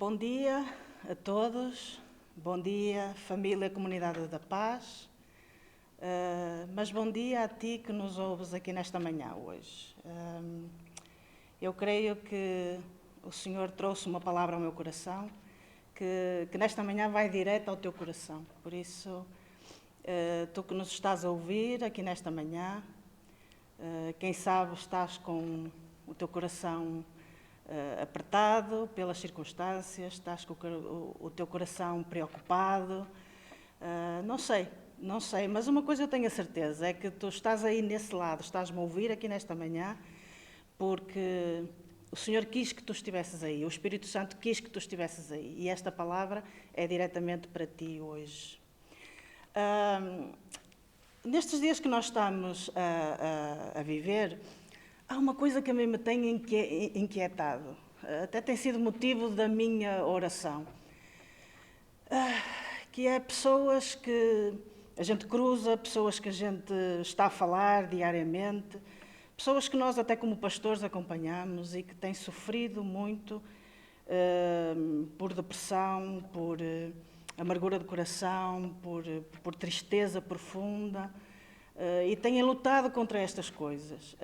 Bom dia a todos, bom dia família Comunidade da Paz, mas bom dia a ti que nos ouves aqui nesta manhã hoje. Eu creio que o Senhor trouxe uma palavra ao meu coração, que nesta manhã vai direto ao teu coração. Por isso, tu que nos estás a ouvir aqui nesta manhã, quem sabe estás com o teu coração apertado pelas circunstâncias, estás com o teu coração preocupado, não sei, mas uma coisa eu tenho a certeza, é que tu estás aí nesse lado, estás-me a ouvir aqui nesta manhã, porque o Senhor quis que tu estivesses aí, o Espírito Santo quis que tu estivesses aí, e esta palavra é diretamente para ti hoje. Nestes dias que nós estamos a viver, há uma coisa que a mim me tem inquietado, até tem sido motivo da minha oração, que é pessoas que a gente cruza, pessoas que a gente está a falar diariamente, pessoas que nós até como pastores acompanhamos e que têm sofrido muito por depressão, por amargura de coração, por tristeza profunda, e têm lutado contra estas coisas.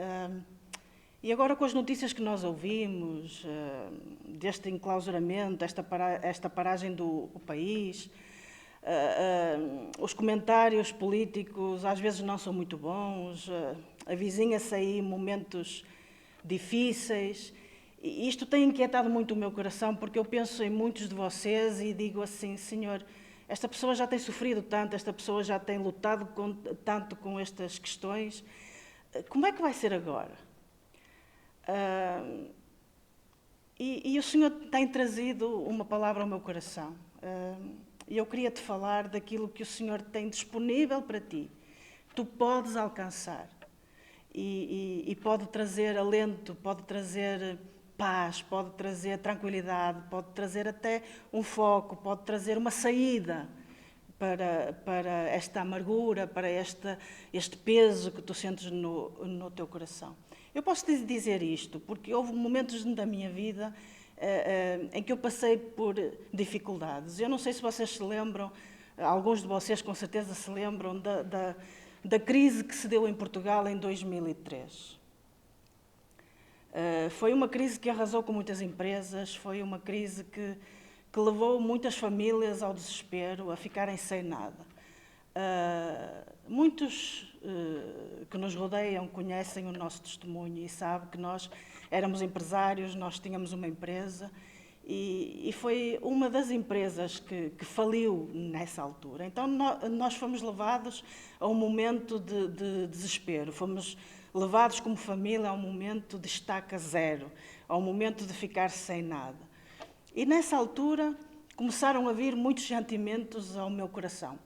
E agora com as notícias que nós ouvimos, deste enclausuramento, esta paragem do país, os comentários políticos às vezes não são muito bons, avizinha-se aí momentos difíceis, e isto tem inquietado muito o meu coração, porque eu penso em muitos de vocês e digo assim, Senhor, esta pessoa já tem sofrido tanto, esta pessoa já tem lutado tanto com estas questões, como é que vai ser agora? E o Senhor tem trazido uma palavra ao meu coração. E eu queria te falar daquilo que o Senhor tem disponível para ti. Tu podes alcançar. E pode trazer alento, pode trazer paz, pode trazer tranquilidade, pode trazer até um foco, pode trazer uma saída para esta amargura, para este peso que tu sentes no teu coração. Eu posso te dizer isto, porque houve momentos da minha vida em que eu passei por dificuldades. Eu não sei se vocês se lembram, alguns de vocês com certeza se lembram da crise que se deu em Portugal em 2003. Foi uma crise que arrasou com muitas empresas, foi uma crise que levou muitas famílias ao desespero, a ficarem sem nada. Muitos que nos rodeiam conhecem o nosso testemunho e sabem que nós éramos empresários, nós tínhamos uma empresa e foi uma das empresas que faliu nessa altura. Então nós fomos levados a um momento de desespero, fomos levados como família a um momento de estaca zero, a um momento de ficar sem nada. E nessa altura começaram a vir muitos sentimentos ao meu coração.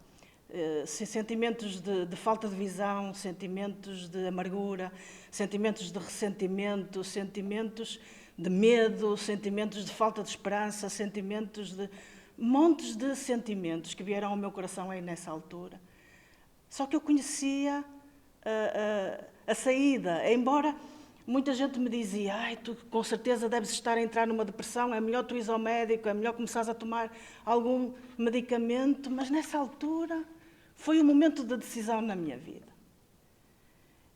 Sentimentos de falta de visão, sentimentos de amargura, sentimentos de ressentimento, sentimentos de medo, sentimentos de falta de esperança, sentimentos de montes de sentimentos que vieram ao meu coração aí nessa altura. Só que eu conhecia a saída, embora muita gente me dizia, tu com certeza deves estar a entrar numa depressão, é melhor tu ires ao médico, é melhor começares a tomar algum medicamento, mas nessa altura foi um momento de decisão na minha vida,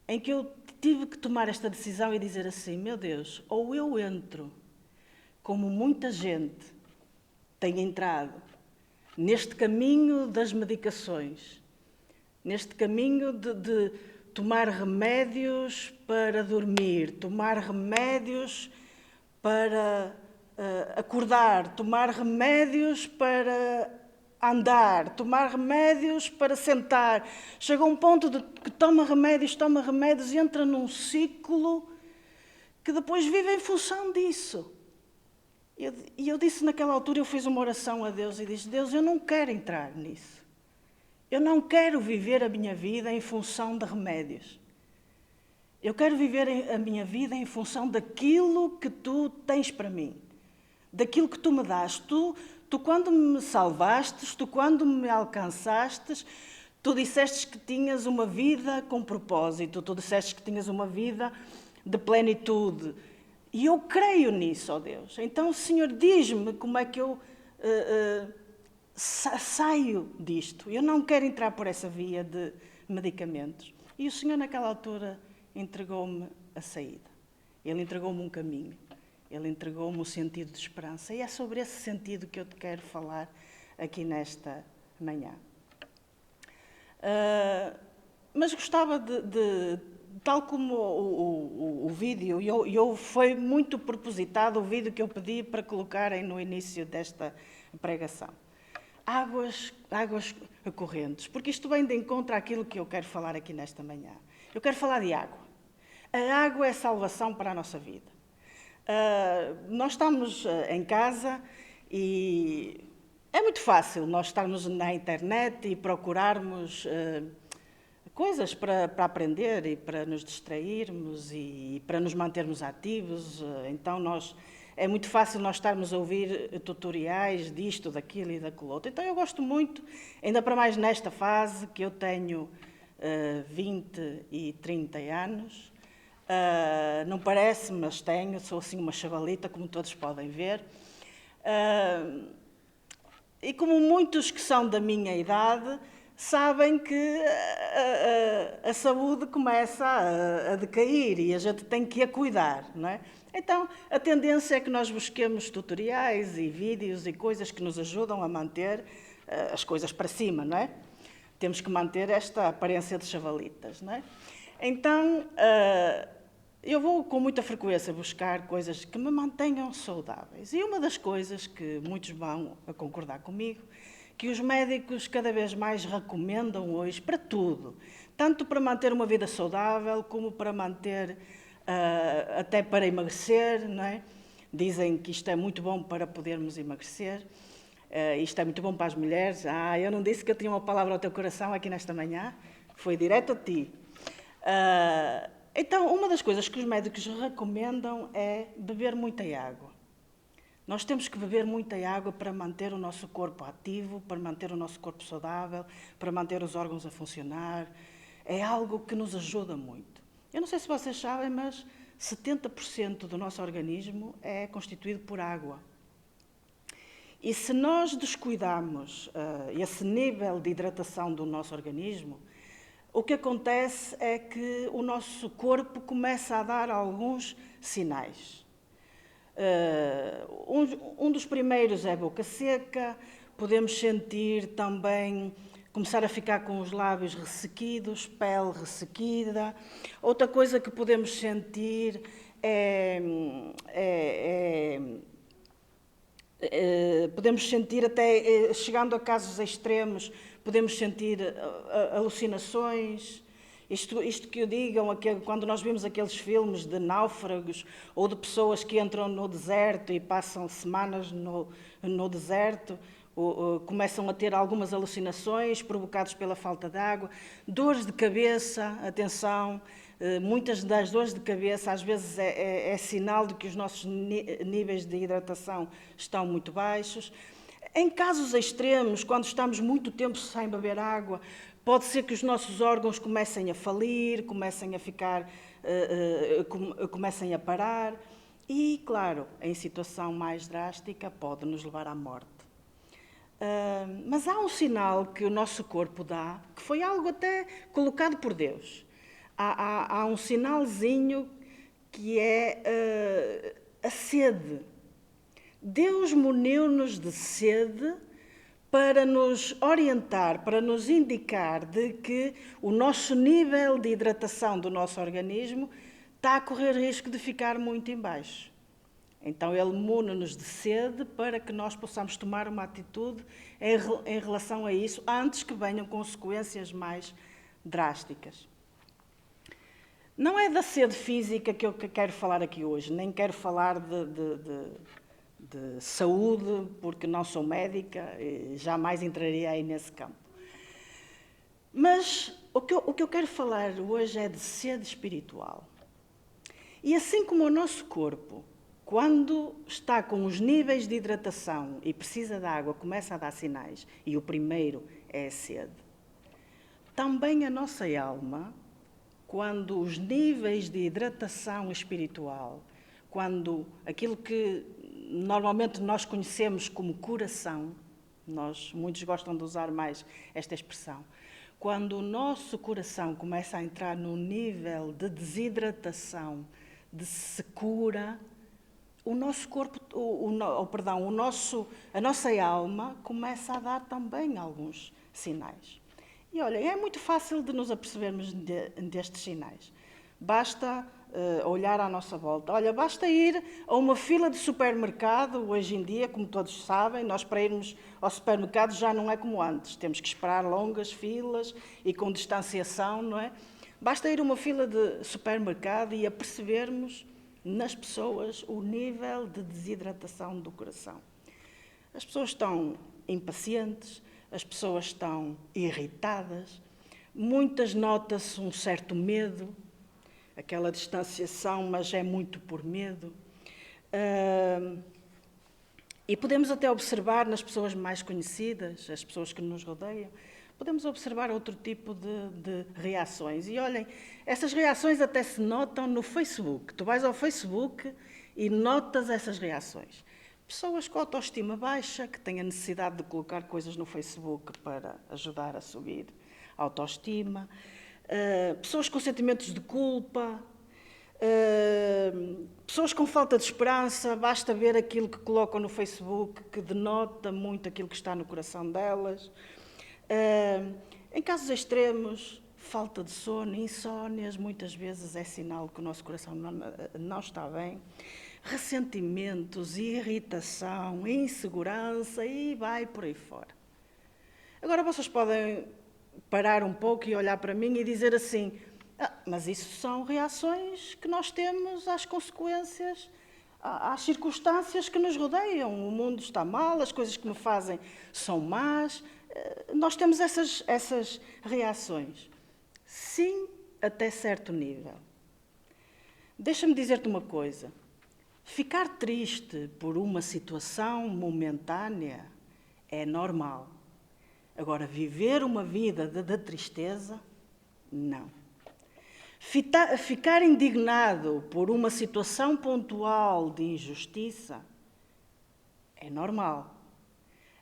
em que eu tive que tomar esta decisão e dizer assim, meu Deus, ou eu entro, como muita gente tem entrado, neste caminho das medicações, neste caminho de tomar remédios para dormir, tomar remédios para acordar, tomar remédios para andar, tomar remédios para sentar. Chega a um ponto de que toma remédios e entra num ciclo que depois vive em função disso. E eu disse naquela altura, eu fiz uma oração a Deus e disse, Deus, eu não quero entrar nisso. Eu não quero viver a minha vida em função de remédios. Eu quero viver a minha vida em função daquilo que tu tens para mim, daquilo que tu me das. Tu quando me salvastes, tu quando me alcançastes, tu dissestes que tinhas uma vida com propósito, tu dissestes que tinhas uma vida de plenitude. E eu creio nisso, ó Deus. Então, Senhor, diz-me como é que eu saio disto. Eu não quero entrar por essa via de medicamentos. E o Senhor, naquela altura, entregou-me a saída. Ele entregou-me um caminho. Ele entregou-me um sentido de esperança. E é sobre esse sentido que eu te quero falar aqui nesta manhã. Mas gostava tal como o vídeo, foi muito propositado o vídeo que eu pedi para colocarem no início desta pregação. Águas correntes, porque isto vem de encontro àquilo que eu quero falar aqui nesta manhã. Eu quero falar de água. A água é salvação para a nossa vida. Nós estamos em casa e é muito fácil nós estarmos na internet e procurarmos coisas para aprender e para nos distrairmos e para nos mantermos ativos. Então, é muito fácil nós estarmos a ouvir tutoriais disto, daquilo e daquilo outro. Então, eu gosto muito, ainda para mais nesta fase, que eu tenho 20 e 30 anos. Não parece, mas tenho, sou assim uma chavalita, como todos podem ver. E como muitos que são da minha idade, sabem que a saúde começa a decair e a gente tem que a cuidar, não é? Então, a tendência é que nós busquemos tutoriais e vídeos e coisas que nos ajudam a manter as coisas para cima, não é? Temos que manter esta aparência de chavalitas, não é? Então, eu vou com muita frequência buscar coisas que me mantenham saudáveis. E uma das coisas que muitos vão a concordar comigo, que os médicos cada vez mais recomendam hoje para tudo, tanto para manter uma vida saudável, como para manter, até para emagrecer, não é? Dizem que isto é muito bom para podermos emagrecer, isto é muito bom para as mulheres. Eu não disse que eu tinha uma palavra ao teu coração aqui nesta manhã, foi direto a ti. Então, uma das coisas que os médicos recomendam é beber muita água. Nós temos que beber muita água para manter o nosso corpo ativo, para manter o nosso corpo saudável, para manter os órgãos a funcionar. É algo que nos ajuda muito. Eu não sei se vocês sabem, mas 70% do nosso organismo é constituído por água. E se nós descuidarmos esse nível de hidratação do nosso organismo, o que acontece é que o nosso corpo começa a dar alguns sinais. Um dos primeiros é a boca seca, podemos sentir também, começar a ficar com os lábios ressequidos, pele ressequida. Outra coisa que podemos sentir podemos sentir até, chegando a casos extremos, podemos sentir alucinações. Isto que eu digam, quando nós vimos aqueles filmes de náufragos ou de pessoas que entram no deserto e passam semanas no deserto, começam a ter algumas alucinações provocadas pela falta de água, dores de cabeça, atenção, muitas das dores de cabeça às vezes é sinal de que os nossos níveis de hidratação estão muito baixos. Em casos extremos, quando estamos muito tempo sem beber água, pode ser que os nossos órgãos comecem a falir, comecem a ficar, comecem a parar e, claro, em situação mais drástica, pode nos levar à morte. Mas há um sinal que o nosso corpo dá, que foi algo até colocado por Deus. Há um sinalzinho que é a sede. Deus muniu-nos de sede para nos orientar, para nos indicar de que o nosso nível de hidratação do nosso organismo está a correr risco de ficar muito em baixo. Então, Ele mune-nos de sede para que nós possamos tomar uma atitude em relação a isso, antes que venham consequências mais drásticas. Não é da sede física que eu quero falar aqui hoje, nem quero falar de saúde, porque não sou médica e jamais entraria aí nesse campo. Mas o que eu quero falar hoje é de sede espiritual. E assim como o nosso corpo, quando está com os níveis de hidratação e precisa de água, começa a dar sinais, e o primeiro é a sede, também a nossa alma, quando os níveis de hidratação espiritual quando aquilo que normalmente nós conhecemos como coração, muitos gostam de usar mais esta expressão, quando o nosso coração começa a entrar num nível de desidratação, de secura, o nosso corpo, a nossa alma começa a dar também alguns sinais. E olha, é muito fácil de nos apercebermos destes sinais. Basta olhar à nossa volta. Olha, basta ir a uma fila de supermercado, hoje em dia, como todos sabem, nós para irmos ao supermercado já não é como antes. Temos que esperar longas filas e com distanciação, não é? Basta ir a uma fila de supermercado e apercebermos nas pessoas o nível de desidratação do coração. As pessoas estão impacientes, as pessoas estão irritadas, muitas nota-se um certo medo, aquela distanciação, mas é muito por medo. E podemos até observar nas pessoas mais conhecidas, as pessoas que nos rodeiam, podemos observar outro tipo de reações. E olhem, essas reações até se notam no Facebook. Tu vais ao Facebook e notas essas reações. Pessoas com autoestima baixa, que têm a necessidade de colocar coisas no Facebook para ajudar a subir a autoestima. Pessoas com sentimentos de culpa. Pessoas com falta de esperança. Basta ver aquilo que colocam no Facebook, que denota muito aquilo que está no coração delas. Em casos extremos, falta de sono, insónias, muitas vezes é sinal que o nosso coração não está bem. Ressentimentos, irritação, insegurança e vai por aí fora. Agora vocês podem parar um pouco e olhar para mim e dizer assim, mas isso são reações que nós temos às consequências, às circunstâncias que nos rodeiam. O mundo está mal, as coisas que me fazem são más. Nós temos essas reações. Sim, até certo nível. Deixa-me dizer-te uma coisa. Ficar triste por uma situação momentânea é normal. Agora, viver uma vida de tristeza, não. Ficar indignado por uma situação pontual de injustiça é normal.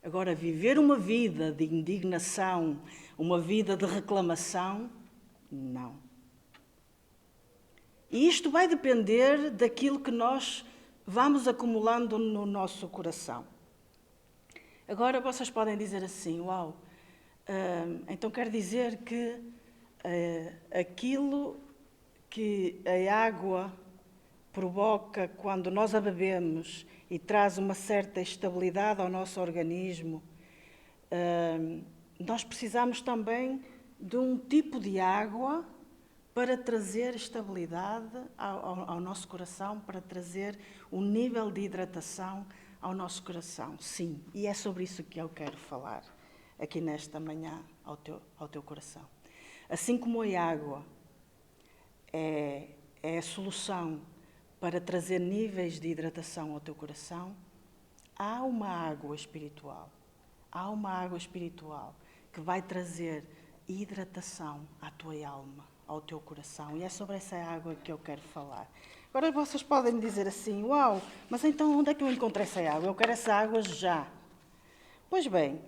Agora, viver uma vida de indignação, uma vida de reclamação, não. E isto vai depender daquilo que nós vamos acumulando no nosso coração. Agora vocês podem dizer assim, uau, então quer dizer que aquilo que a água provoca quando nós a bebemos e traz uma certa estabilidade ao nosso organismo, nós precisamos também de um tipo de água para trazer estabilidade ao nosso coração, para trazer um nível de hidratação ao nosso coração. Sim, e é sobre isso que eu quero falar aqui nesta manhã ao teu coração. Assim como a água é a solução para trazer níveis de hidratação ao teu coração, há uma água espiritual. Há uma água espiritual que vai trazer hidratação à tua alma, ao teu coração. E é sobre essa água que eu quero falar. Agora vocês podem me dizer assim, uau, mas então onde é que eu encontro essa água? Eu quero essa água já. Pois bem,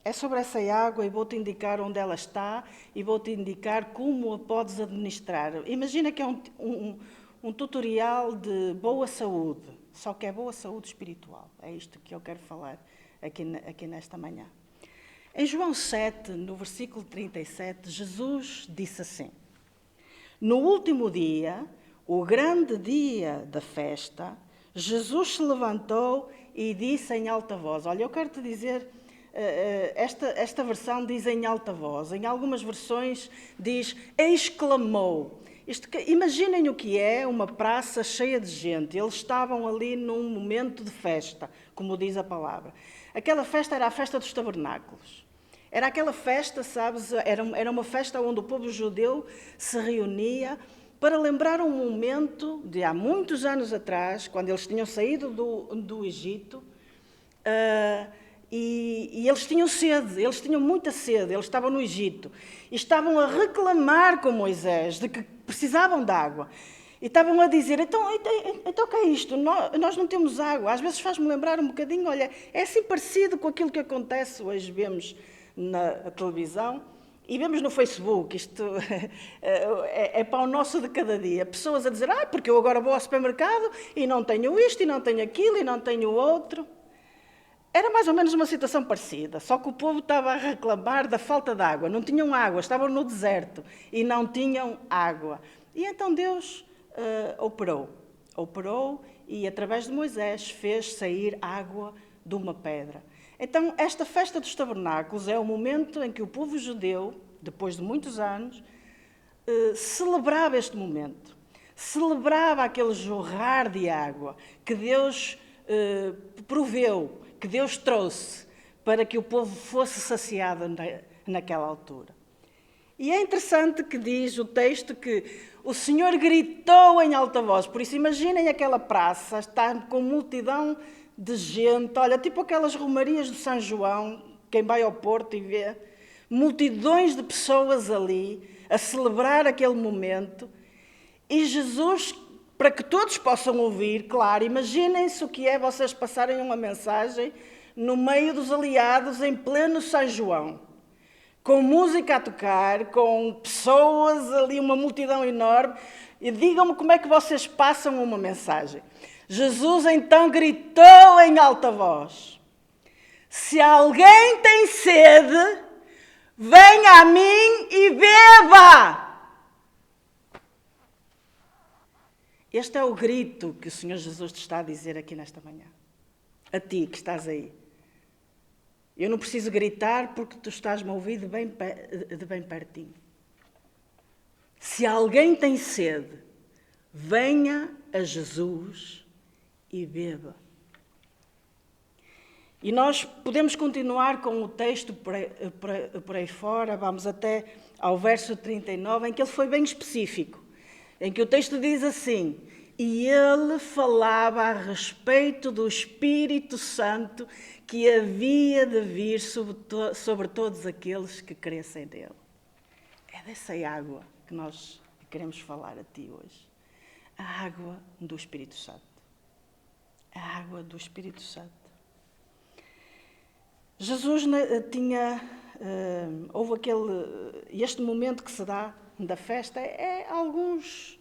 é sobre essa água e vou-te indicar onde ela está e vou-te indicar como a podes administrar. Imagina que é um tutorial de boa saúde, só que é boa saúde espiritual. É isto que eu quero falar aqui nesta manhã. Em João 7, no versículo 37, Jesus disse assim, no último dia, o grande dia da festa, Jesus se levantou e disse em alta voz, olha, eu quero te dizer, esta versão diz em alta voz, em algumas versões diz exclamou. Imaginem o que é uma praça cheia de gente, eles estavam ali num momento de festa, como diz a palavra. Aquela festa era a festa dos tabernáculos. Era aquela festa, sabes, era uma festa onde o povo judeu se reunia para lembrar um momento de há muitos anos atrás, quando eles tinham saído do Egito, e eles tinham sede, eles tinham muita sede, eles estavam no Egito, e estavam a reclamar com Moisés de que precisavam de água. E estavam a dizer, então o que é isto? Nós não temos água. Às vezes faz-me lembrar um bocadinho, olha, é assim parecido com aquilo que acontece hoje, vemos na televisão e vemos no Facebook. Isto é pão nosso de cada dia. Pessoas a dizer, porque eu agora vou ao supermercado e não tenho isto, e não tenho aquilo, e não tenho outro. Era mais ou menos uma situação parecida, só que o povo estava a reclamar da falta de água. Não tinham água, estavam no deserto e não tinham água. E então Deus operou e, através de Moisés, fez sair água de uma pedra. Então, esta festa dos tabernáculos é o momento em que o povo judeu, depois de muitos anos, celebrava este momento. Celebrava aquele jorrar de água que Deus proveu, que Deus trouxe para que o povo fosse saciado naquela altura. E é interessante que diz o texto que o Senhor gritou em alta voz. Por isso, imaginem aquela praça, está com multidão de gente. Olha, tipo aquelas romarias de São João, quem vai ao Porto e vê. Multidões de pessoas ali a celebrar aquele momento. E Jesus, para que todos possam ouvir, claro, imaginem-se o que é vocês passarem uma mensagem no meio dos aliados, em pleno São João. Com música a tocar, com pessoas ali, uma multidão enorme. E digam-me como é que vocês passam uma mensagem. Jesus então gritou em alta voz: se alguém tem sede, venha a mim e beba. Este é o grito que o Senhor Jesus te está a dizer aqui nesta manhã. A ti que estás aí. Eu não preciso gritar porque tu estás-me a ouvir de bem pertinho. Se alguém tem sede, venha a Jesus e beba. E nós podemos continuar com o texto por aí fora, vamos até ao verso 39, em que ele foi bem específico, em que o texto diz assim: e ele falava a respeito do Espírito Santo que havia de vir sobre todos aqueles que crescem nele. É dessa água que nós queremos falar a ti hoje. A água do Espírito Santo. A água do Espírito Santo. Jesus houve este momento que se dá da festa, alguns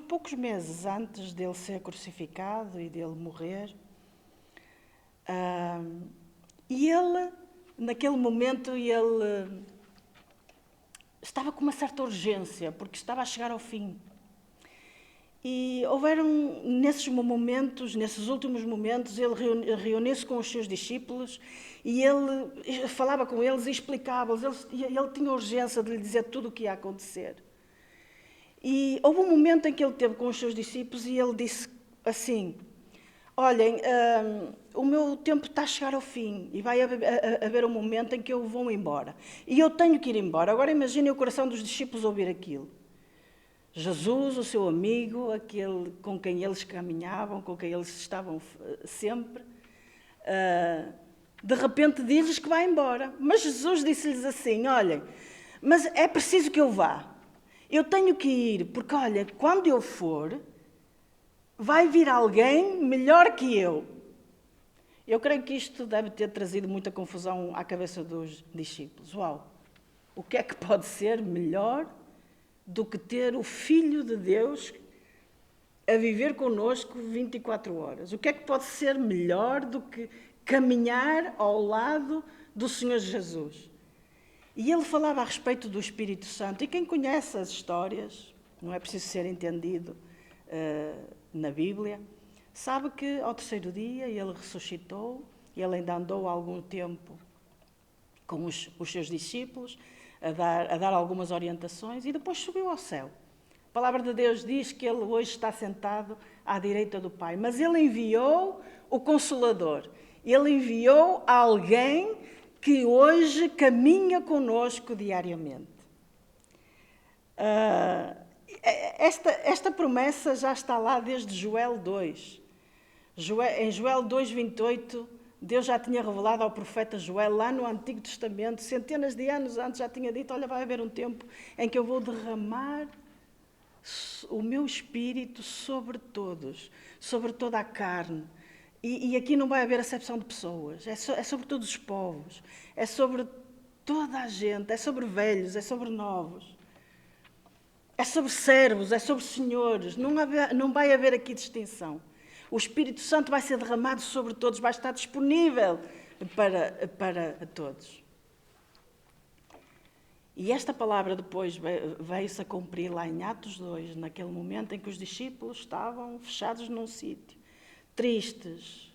poucos meses antes dele ser crucificado e dele morrer. E ele, naquele momento, ele estava com uma certa urgência, porque estava a chegar ao fim. E houveram, nesses últimos momentos, ele reuniu-se com os seus discípulos e ele falava com eles e explicava-lhes. Ele tinha urgência de lhe dizer tudo o que ia acontecer. E houve um momento em que ele teve com os seus discípulos e ele disse assim: olhem, o meu tempo está a chegar ao fim e vai haver um momento em que eu vou embora. E eu tenho que ir embora. Agora imaginem o coração dos discípulos ouvir aquilo. Jesus, o seu amigo, aquele com quem eles caminhavam, com quem eles estavam sempre, de repente diz-lhes que vai embora. Mas Jesus disse-lhes assim: olhem, mas é preciso que eu vá. Eu tenho que ir, porque, olha, quando eu for, vai vir alguém melhor que eu. Eu creio que isto deve ter trazido muita confusão à cabeça dos discípulos. Uau! O que é que pode ser melhor do que ter o Filho de Deus a viver connosco 24 horas? O que é que pode ser melhor do que caminhar ao lado do Senhor Jesus? E ele falava a respeito do Espírito Santo. E quem conhece as histórias, não é preciso ser entendido na Bíblia, sabe que ao terceiro dia ele ressuscitou, ele ainda andou algum tempo com os seus discípulos, a dar algumas orientações, e depois subiu ao céu. A palavra de Deus diz que ele hoje está sentado à direita do Pai, mas ele enviou o Consolador, ele enviou alguém que hoje caminha conosco diariamente. Esta promessa já está lá desde Joel 2. Em Joel 2:28, Deus já tinha revelado ao profeta Joel, lá no Antigo Testamento, centenas de anos antes, já tinha dito: olha, vai haver um tempo em que eu vou derramar o meu espírito sobre todos, sobre toda a carne. E aqui não vai haver acepção de pessoas, é sobre todos os povos, é sobre toda a gente, é sobre velhos, é sobre novos, é sobre servos, é sobre senhores, não vai haver aqui distinção. O Espírito Santo vai ser derramado sobre todos, vai estar disponível para todos. E esta palavra depois veio-se a cumprir lá em Atos 2, naquele momento em que os discípulos estavam fechados num sítio, tristes,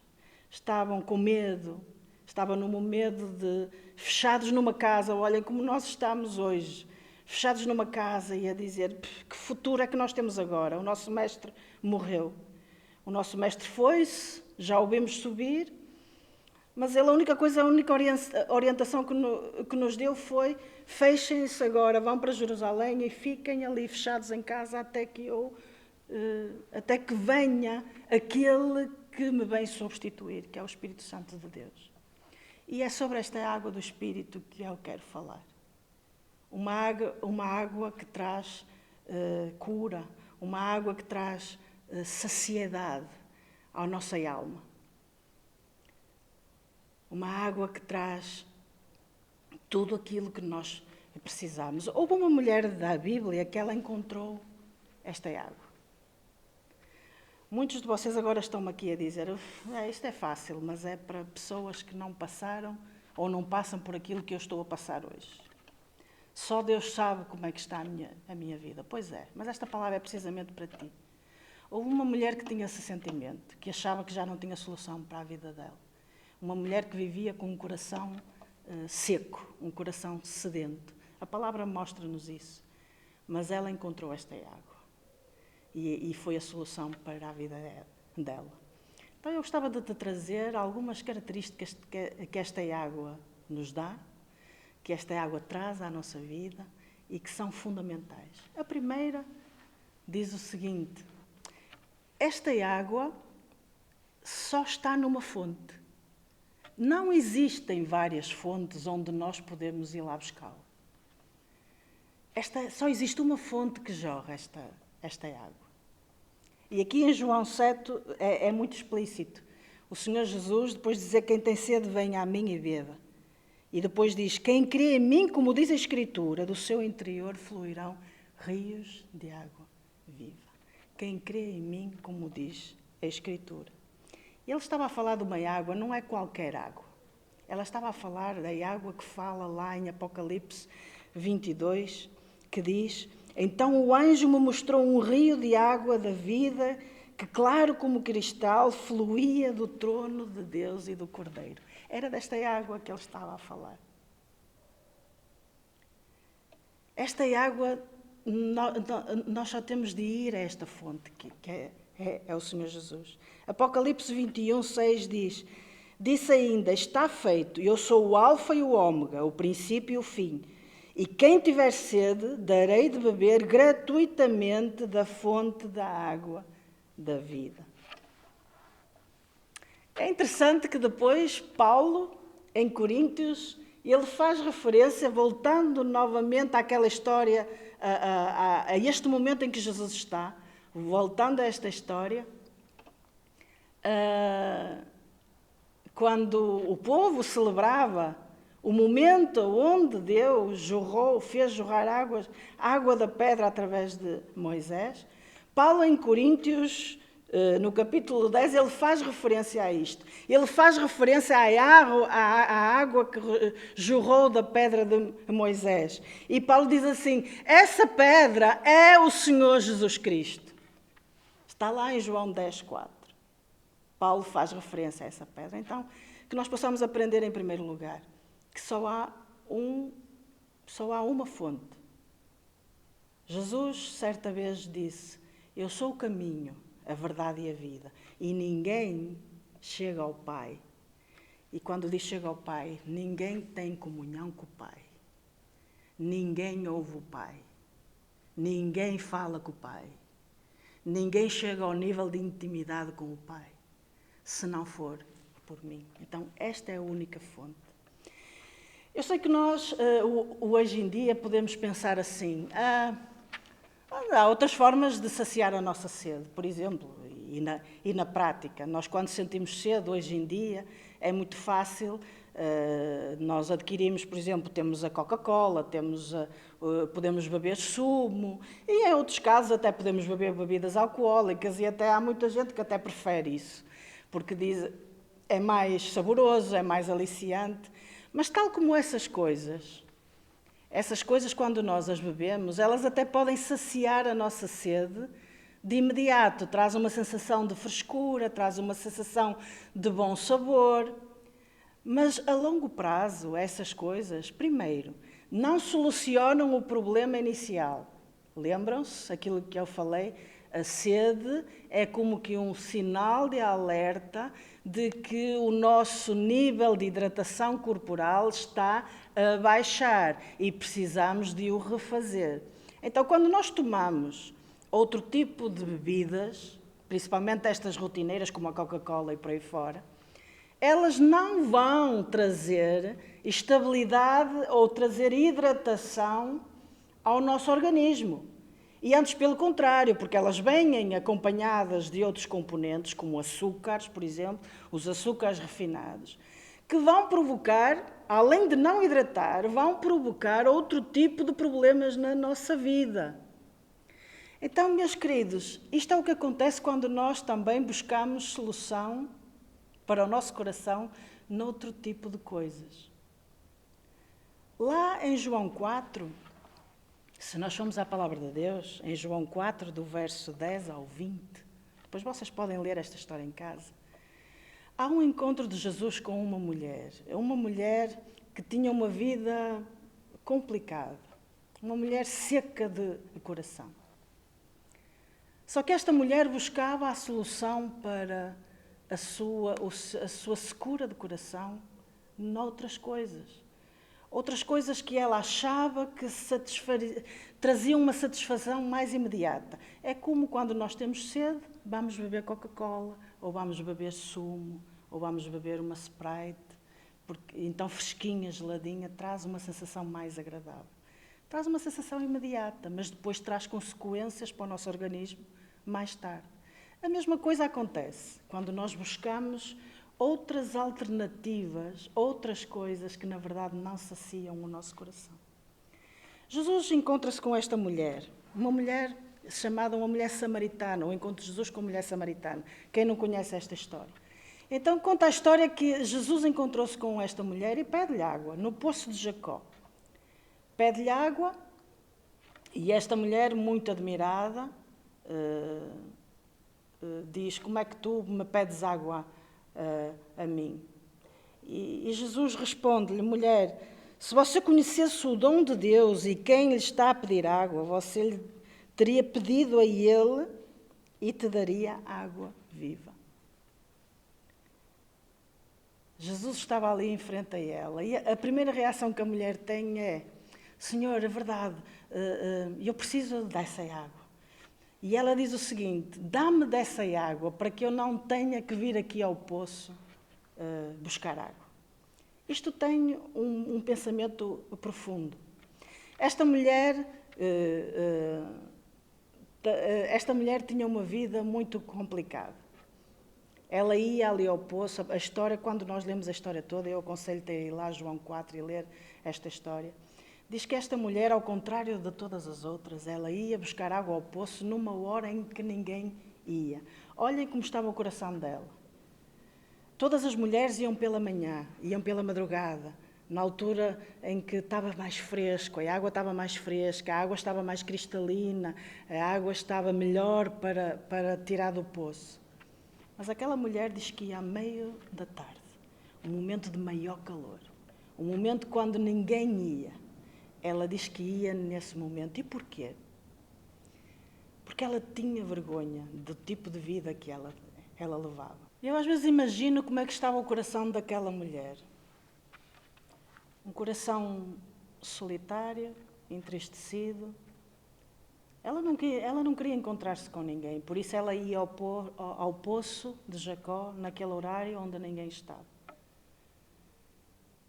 estavam com medo, estavam num medo de fechados numa casa, olhem como nós estamos hoje, fechados numa casa e a dizer, que futuro é que nós temos agora? O nosso mestre morreu, o nosso mestre foi-se, já o vimos subir, mas ele, a única orientação que nos deu foi: fechem-se agora, vão para Jerusalém e fiquem ali fechados em casa até que venha aquele que me vem substituir, que é o Espírito Santo de Deus. E é sobre esta água do Espírito que eu quero falar. Uma água que traz cura, uma água que traz saciedade à nossa alma. Uma água que traz tudo aquilo que nós precisamos. Houve uma mulher da Bíblia que ela encontrou esta água. Muitos de vocês agora estão aqui a dizer, isto é fácil, mas é para pessoas que não passaram ou não passam por aquilo que eu estou a passar hoje. Só Deus sabe como é que está a minha vida. Pois é, mas esta palavra é precisamente para ti. Houve uma mulher que tinha esse sentimento, que achava que já não tinha solução para a vida dela. Uma mulher que vivia com um coração seco, um coração sedento. A palavra mostra-nos isso. Mas ela encontrou esta água. E foi a solução para a vida dela. Então eu gostava de te trazer algumas características que esta água nos dá, que esta água traz à nossa vida e que são fundamentais. A primeira diz o seguinte: esta água só está numa fonte. Não existem várias fontes onde nós podemos ir lá buscá-la. Só existe uma fonte que jorra esta água. E aqui em João 7 é muito explícito. O Senhor Jesus, depois de dizer: quem tem sede, venha a mim e beba. E depois diz: quem crê em mim, como diz a Escritura, do seu interior fluirão rios de água viva. Quem crê em mim, como diz a Escritura. Ele estava a falar de uma água, não é qualquer água. Ela estava a falar da água que fala lá em Apocalipse 22, que diz: então o anjo me mostrou um rio de água da vida, que claro como cristal, fluía do trono de Deus e do Cordeiro. Era desta água que ele estava a falar. Esta água, nós só temos de ir a esta fonte, que é o Senhor Jesus. Apocalipse 21, 6 diz: disse ainda: está feito, eu sou o alfa e o ômega, o princípio e o fim. E quem tiver sede, darei de beber gratuitamente da fonte da água da vida. É interessante que depois Paulo, em Coríntios, ele faz referência, voltando novamente àquela história, a este momento em que Jesus está, voltando a esta história, quando o povo celebrava o momento onde Deus fez jorrar água da pedra através de Moisés, Paulo em Coríntios, no capítulo 10, ele faz referência a isto. Ele faz referência à água que jorrou da pedra de Moisés. E Paulo diz assim: essa pedra é o Senhor Jesus Cristo. Está lá em João 10, 4. Paulo faz referência a essa pedra. Então, que nós possamos aprender em primeiro lugar que só há uma fonte. Jesus, certa vez, disse: eu sou o caminho, a verdade e a vida. E ninguém chega ao Pai. E quando diz chega ao Pai, ninguém tem comunhão com o Pai. Ninguém ouve o Pai. Ninguém fala com o Pai. Ninguém chega ao nível de intimidade com o Pai, se não for por mim. Então, esta é a única fonte. Eu sei que nós, hoje em dia, podemos pensar assim: Há outras formas de saciar a nossa sede, por exemplo, e na prática. Nós, quando sentimos sede, hoje em dia, é muito fácil. Nós adquirimos, por exemplo, temos a Coca-Cola, podemos beber sumo, e em outros casos até podemos beber bebidas alcoólicas, e até há muita gente que até prefere isso, porque diz é mais saboroso, é mais aliciante. Mas tal como essas coisas, quando nós as bebemos, elas até podem saciar a nossa sede de imediato. Traz uma sensação de frescura, traz uma sensação de bom sabor. Mas a longo prazo, essas coisas, primeiro, não solucionam o problema inicial. Lembram-se aquilo que eu falei? A sede é como que um sinal de alerta de que o nosso nível de hidratação corporal está a baixar e precisamos de o refazer. Então, quando nós tomamos outro tipo de bebidas, principalmente estas rotineiras como a Coca-Cola e por aí fora, elas não vão trazer estabilidade ou trazer hidratação ao nosso organismo. E antes pelo contrário, porque elas vêm acompanhadas de outros componentes, como açúcares, por exemplo, os açúcares refinados, que vão provocar, além de não hidratar, vão provocar outro tipo de problemas na nossa vida. Então, meus queridos, isto é o que acontece quando nós também buscamos solução para o nosso coração noutro tipo de coisas. Lá em João 4, se nós formos à palavra de Deus, em João 4, do verso 10 ao 20, depois vocês podem ler esta história em casa, há um encontro de Jesus com uma mulher que tinha uma vida complicada, uma mulher seca de coração. Só que esta mulher buscava a solução para a sua secura de coração noutras coisas. Outras coisas que ela achava que traziam uma satisfação mais imediata. É como quando nós temos sede, vamos beber Coca-Cola, ou vamos beber sumo, ou vamos beber uma Sprite, porque então fresquinha, geladinha, traz uma sensação mais agradável. Traz uma sensação imediata, mas depois traz consequências para o nosso organismo mais tarde. A mesma coisa acontece quando nós buscamos outras alternativas, outras coisas que na verdade não saciam o nosso coração. Jesus encontra-se com esta mulher, uma mulher chamada uma mulher samaritana, o encontro de Jesus com a mulher samaritana. Quem não conhece esta história? Então conta a história que Jesus encontrou-se com esta mulher e pede-lhe água, no poço de Jacó. Pede-lhe água e esta mulher, muito admirada, diz, como é que tu me pedes água a mim? E Jesus responde-lhe, mulher, se você conhecesse o dom de Deus e quem lhe está a pedir água, você lhe teria pedido a ele e te daria água viva. Jesus estava ali em frente a ela e a primeira reação que a mulher tem é, Senhor, é verdade, eu preciso dessa água. E ela diz o seguinte, dá-me dessa água para que eu não tenha que vir aqui ao poço buscar água. Isto tem um pensamento profundo. Esta mulher tinha uma vida muito complicada. Ela ia ali ao poço, a história, quando nós lemos a história toda, eu aconselho-te a ir lá a João 4 e ler esta história. Diz que esta mulher, ao contrário de todas as outras, ela ia buscar água ao poço numa hora em que ninguém ia. Olhem como estava o coração dela. Todas as mulheres iam pela manhã, iam pela madrugada, na altura em que estava mais fresco, a água estava mais fresca, a água estava mais cristalina, a água estava melhor para tirar do poço. Mas aquela mulher diz que ia à meio da tarde, um momento de maior calor, um momento quando ninguém ia. Ela diz que ia nesse momento. E porquê? Porque ela tinha vergonha do tipo de vida que ela levava. Eu às vezes imagino como é que estava o coração daquela mulher. Um coração solitário, entristecido. Ela não queria encontrar-se com ninguém, por isso ela ia ao poço de Jacó, naquele horário onde ninguém estava.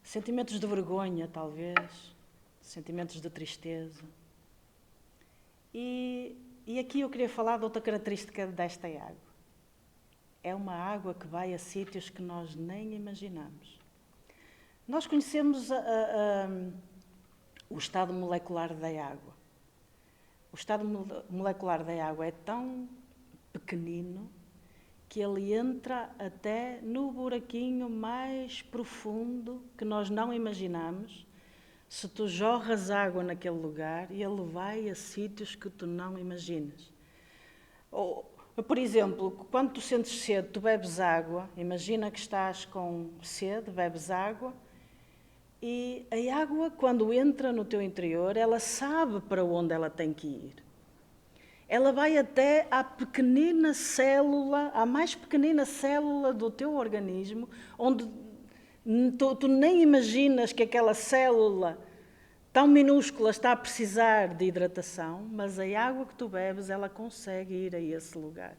Sentimentos de vergonha, talvez, sentimentos de tristeza. E aqui eu queria falar de outra característica desta água. É uma água que vai a sítios que nós nem imaginamos. Nós conhecemos o estado molecular da água. O estado molecular da água é tão pequenino que ele entra até no buraquinho mais profundo que nós não imaginamos. Se tu jorras água naquele lugar, ele vai a sítios que tu não imaginas. Por exemplo, quando tu sentes sede, tu bebes água, imagina que estás com sede, bebes água, e a água, quando entra no teu interior, ela sabe para onde ela tem que ir. Ela vai até à pequenina célula, à mais pequenina célula do teu organismo, onde tu nem imaginas que aquela célula tão minúscula está a precisar de hidratação, mas a água que tu bebes, ela consegue ir a esse lugar.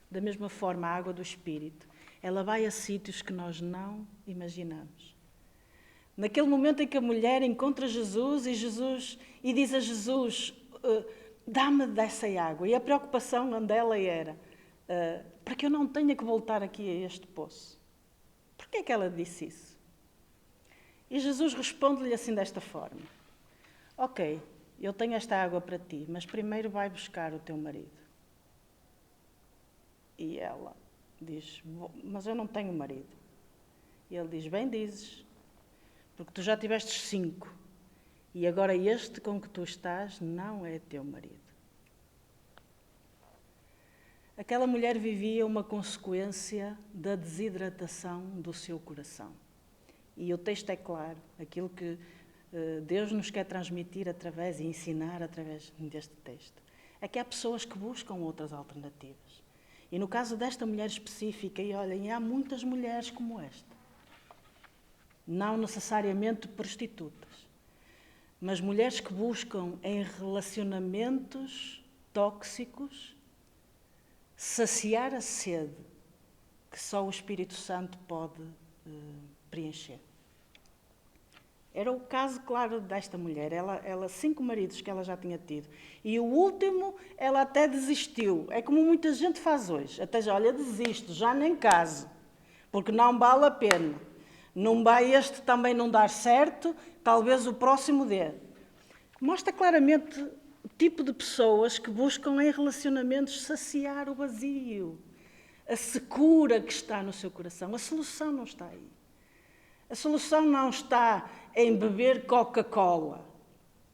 Da mesma forma, a água do Espírito, ela vai a sítios que nós não imaginamos. Naquele momento em que a mulher encontra Jesus e diz a Jesus, dá-me dessa água. E a preocupação dela era, para que eu não tenha que voltar aqui a este poço. Porquê é que ela disse isso? E Jesus responde-lhe assim desta forma. Ok, eu tenho esta água para ti, mas primeiro vai buscar o teu marido. E ela diz, mas eu não tenho marido. E ele diz, bem dizes, porque tu já tiveste 5, e agora este com que tu estás não é teu marido. Aquela mulher vivia uma consequência da desidratação do seu coração. E o texto é claro, aquilo que Deus nos quer transmitir através e ensinar através deste texto. É que há pessoas que buscam outras alternativas. E no caso desta mulher específica, e olhem, há muitas mulheres como esta. Não necessariamente prostitutas, mas mulheres que buscam em relacionamentos tóxicos saciar a sede que só o Espírito Santo pode preencher. Era o caso, claro, desta mulher. Ela 5 maridos que ela já tinha tido. E o último, ela até desistiu. É como muita gente faz hoje. Até já, olha, desisto, já nem caso. Porque não vale a pena. Não vai este também não dar certo, talvez o próximo dê. Mostra claramente o tipo de pessoas que buscam em relacionamentos saciar o vazio. A secura que está no seu coração. A solução não está aí. A solução não está em beber Coca-Cola,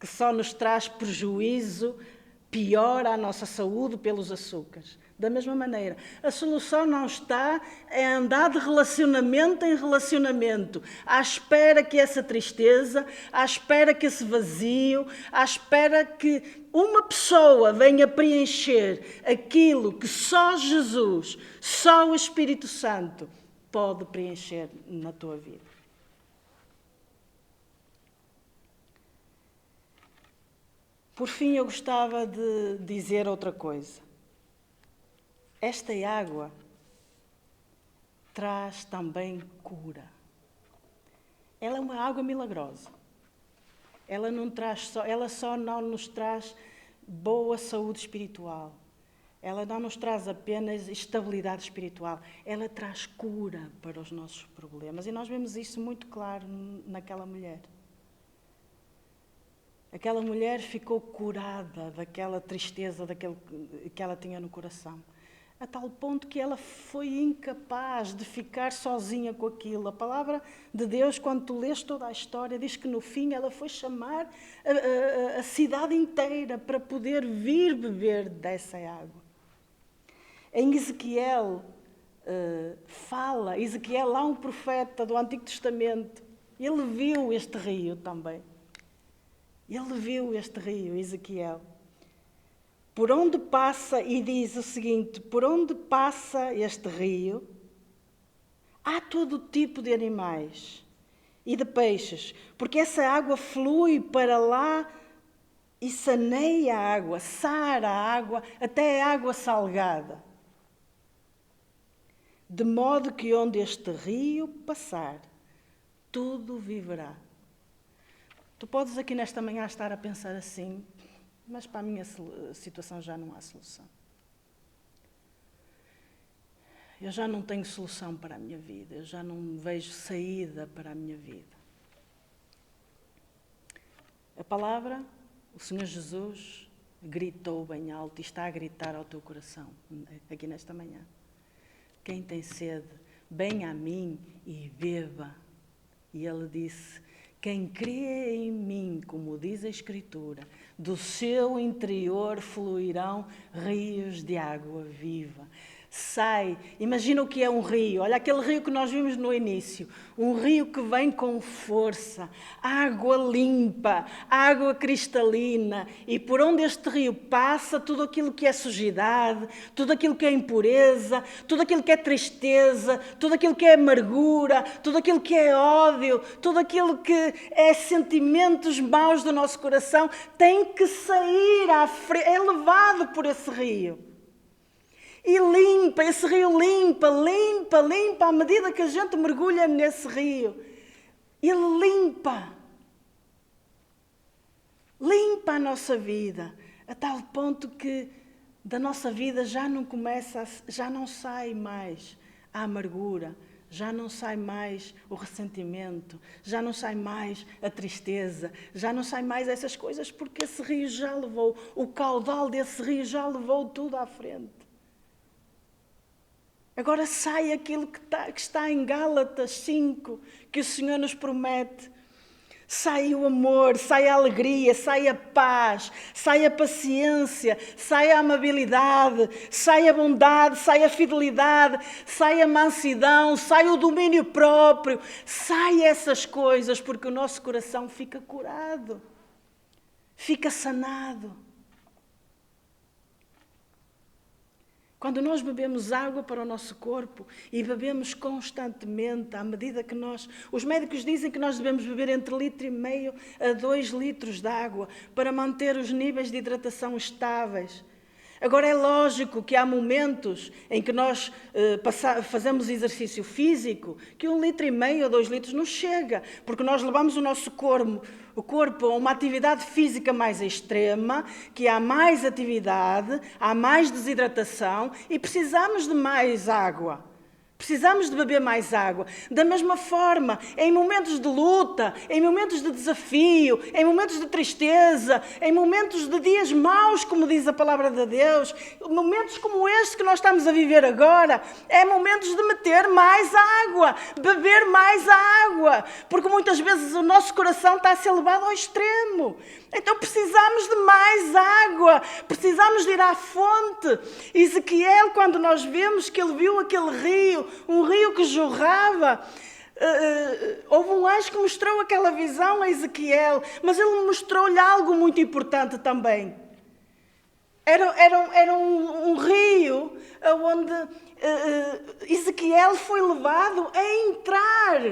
que só nos traz prejuízo, pior à nossa saúde pelos açúcares. Da mesma maneira, a solução não está em andar de relacionamento em relacionamento, à espera que essa tristeza, à espera que esse vazio, à espera que uma pessoa venha preencher aquilo que só Jesus, só o Espírito Santo pode preencher na tua vida. Por fim, eu gostava de dizer outra coisa. Esta água traz também cura. Ela é uma água milagrosa. Ela só não nos traz boa saúde espiritual. Ela não nos traz apenas estabilidade espiritual. Ela traz cura para os nossos problemas. E nós vemos isso muito claro naquela mulher. Aquela mulher ficou curada daquela tristeza que ela tinha no coração. A tal ponto que ela foi incapaz de ficar sozinha com aquilo. A palavra de Deus, quando tu lês toda a história, diz que no fim ela foi chamar a cidade inteira para poder vir beber dessa água. Em Ezequiel Ezequiel lá um profeta do Antigo Testamento, ele viu este rio também. Ele viu este rio, Ezequiel. Por onde passa, e diz o seguinte, por onde passa este rio, há todo tipo de animais e de peixes, porque essa água flui para lá e saneia a água, sara a água, até a água salgada. De modo que onde este rio passar, tudo viverá. Tu podes aqui nesta manhã estar a pensar assim, mas para a minha situação já não há solução. Eu já não tenho solução para a minha vida, eu já não vejo saída para a minha vida. A palavra, o Senhor Jesus gritou bem alto e está a gritar ao teu coração, aqui nesta manhã. Quem tem sede, venha a mim e beba. E ele disse, quem crê em mim, como diz a Escritura, do seu interior fluirão rios de água viva. Sai, imagina o que é um rio, olha aquele rio que nós vimos no início, um rio que vem com força, água limpa, água cristalina, e por onde este rio passa, tudo aquilo que é sujidade, tudo aquilo que é impureza, tudo aquilo que é tristeza, tudo aquilo que é amargura, tudo aquilo que é ódio, tudo aquilo que é sentimentos maus do nosso coração, tem que sair à frente, é levado por esse rio. E limpa, esse rio limpa, à medida que a gente mergulha nesse rio. Ele limpa a nossa vida, a tal ponto que da nossa vida já não sai mais a amargura, já não sai mais o ressentimento, já não sai mais a tristeza, já não sai mais essas coisas, porque esse rio já levou, o caudal desse rio já levou tudo à frente. Agora sai aquilo que está em Gálatas 5, que o Senhor nos promete. Sai o amor, sai a alegria, sai a paz, sai a paciência, sai a amabilidade, sai a bondade, sai a fidelidade, sai a mansidão, sai o domínio próprio. Sai essas coisas, porque o nosso coração fica curado, fica sanado. Quando nós bebemos água para o nosso corpo e bebemos constantemente, à medida que os médicos dizem que nós devemos beber entre 1,5 litro a 2 litros de água para manter os níveis de hidratação estáveis. Agora é lógico que há momentos em que nós fazemos exercício físico que 1,5 litro a 2 litros não chega, porque nós levamos o nosso corpo a uma atividade física mais extrema, que há mais atividade, há mais desidratação e precisamos de mais água. Precisamos de beber mais água. Da mesma forma, em momentos de luta, em momentos de desafio, em momentos de tristeza, em momentos de dias maus, como diz a palavra de Deus, momentos como este que nós estamos a viver agora, é momentos de meter mais água, beber mais água, porque muitas vezes o nosso coração está a ser levado ao extremo. Então precisamos de mais água, precisamos de ir à fonte. Ezequiel, quando nós vemos que ele viu aquele rio, um rio que jorrava, houve um anjo que mostrou aquela visão a Ezequiel, mas ele mostrou-lhe algo muito importante também. Era um rio onde Ezequiel foi levado a entrar.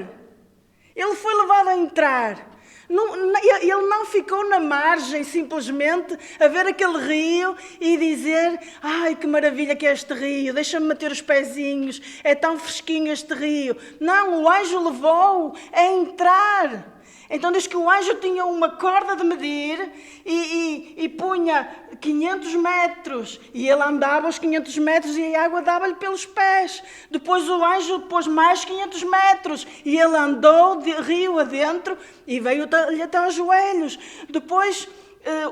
Ele foi levado a entrar. Ele não ficou na margem simplesmente a ver aquele rio e dizer, ai que maravilha que é este rio, deixa-me meter os pezinhos, é tão fresquinho este rio. Não, o anjo levou a entrar. Então diz que o anjo tinha uma corda de medir e punha 500 metros. E ele andava os 500 metros e a água dava-lhe pelos pés. Depois o anjo pôs mais 500 metros e ele andou de rio adentro e veio-lhe até aos joelhos. Depois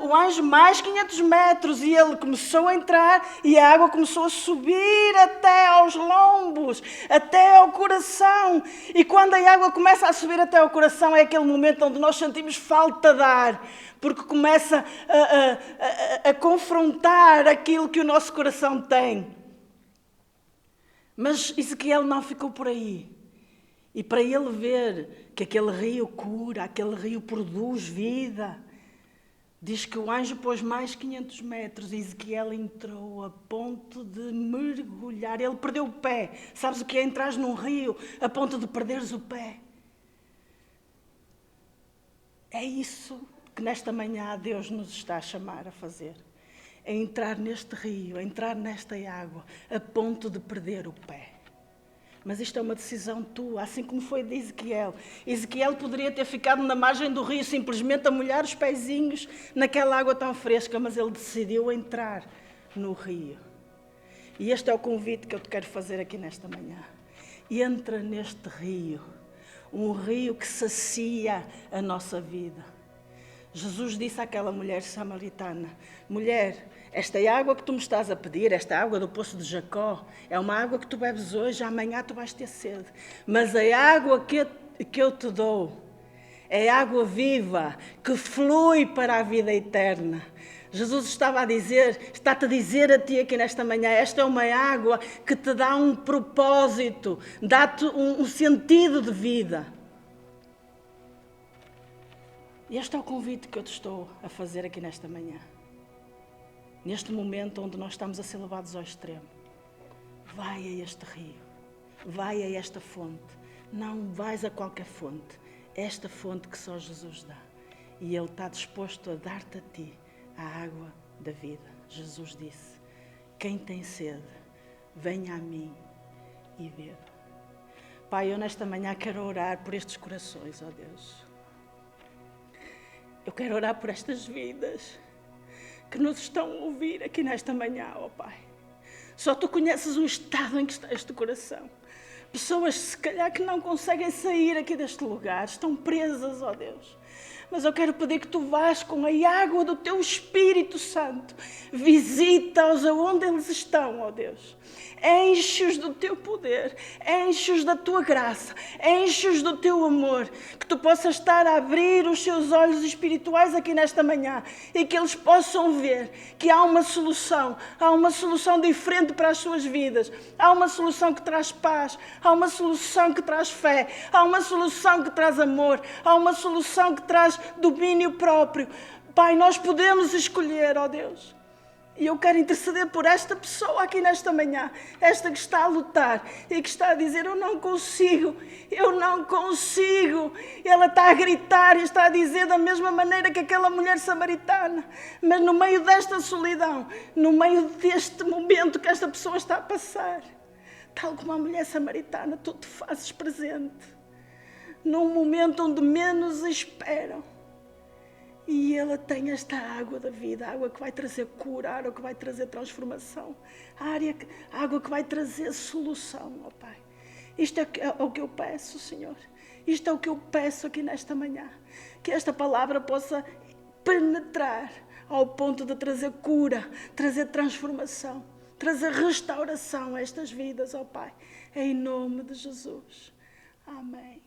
o anjo mais 500 metros e ele começou a entrar e a água começou a subir até aos lombos, até ao coração. E quando a água começa a subir até ao coração é aquele momento onde nós sentimos falta de ar, porque começa a confrontar aquilo que o nosso coração tem. Mas Ezequiel não ficou por aí. E para ele ver que aquele rio cura, aquele rio produz vida, diz que o anjo pôs mais 500 metros e Ezequiel entrou a ponto de mergulhar. Ele perdeu o pé. Sabes o que é entrar num rio a ponto de perderes o pé? É isso que nesta manhã Deus nos está a chamar a fazer. É entrar neste rio, a entrar nesta água a ponto de perder o pé. Mas isto é uma decisão tua, assim como foi de Ezequiel. Ezequiel poderia ter ficado na margem do rio, simplesmente a molhar os pezinhos naquela água tão fresca, mas ele decidiu entrar no rio. E este é o convite que eu te quero fazer aqui nesta manhã. Entra neste rio, um rio que sacia a nossa vida. Jesus disse àquela mulher samaritana: mulher, esta água que tu me estás a pedir, esta água do poço de Jacó, é uma água que tu bebes hoje, amanhã tu vais ter sede. Mas a água que eu te dou é água viva, que flui para a vida eterna. Jesus está-te a dizer a ti aqui nesta manhã, esta é uma água que te dá um propósito, dá-te um sentido de vida. E este é o convite que eu te estou a fazer aqui nesta manhã. Neste momento onde nós estamos a ser levados ao extremo. Vai a este rio. Vai a esta fonte. Não vais a qualquer fonte. Esta fonte que só Jesus dá. E Ele está disposto a dar-te a ti a água da vida. Jesus disse: quem tem sede, venha a mim e beba. Pai, eu nesta manhã quero orar por estes corações, ó Deus. Eu quero orar por estas vidas que nos estão a ouvir aqui nesta manhã, ó Pai. Só Tu conheces o estado em que está este coração. Pessoas, se calhar, que não conseguem sair aqui deste lugar, estão presas, ó Deus. Mas eu quero pedir que Tu vás com a água do Teu Espírito Santo. Visita-os aonde eles estão, ó Deus. Enche-os do Teu poder, enche-os da Tua graça, enche-os do Teu amor, que Tu possas estar a abrir os seus olhos espirituais aqui nesta manhã e que eles possam ver que há uma solução diferente para as suas vidas, há uma solução que traz paz, há uma solução que traz fé, há uma solução que traz amor, há uma solução que traz domínio próprio. Pai, nós podemos escolher, ó Deus. E eu quero interceder por esta pessoa aqui nesta manhã, esta que está a lutar e que está a dizer: eu não consigo. Ela está a gritar e está a dizer da mesma maneira que aquela mulher samaritana. Mas no meio desta solidão, no meio deste momento que esta pessoa está a passar, tal como a mulher samaritana, Tu te fazes presente num momento onde menos esperam. E ela tem esta água da vida, a água que vai trazer cura, a água que vai trazer transformação, a água que vai trazer solução, ó Pai. Isto é o que eu peço, Senhor. Isto é o que eu peço aqui nesta manhã. Que esta palavra possa penetrar ao ponto de trazer cura, trazer transformação, trazer restauração a estas vidas, ó Pai. Em nome de Jesus. Amém.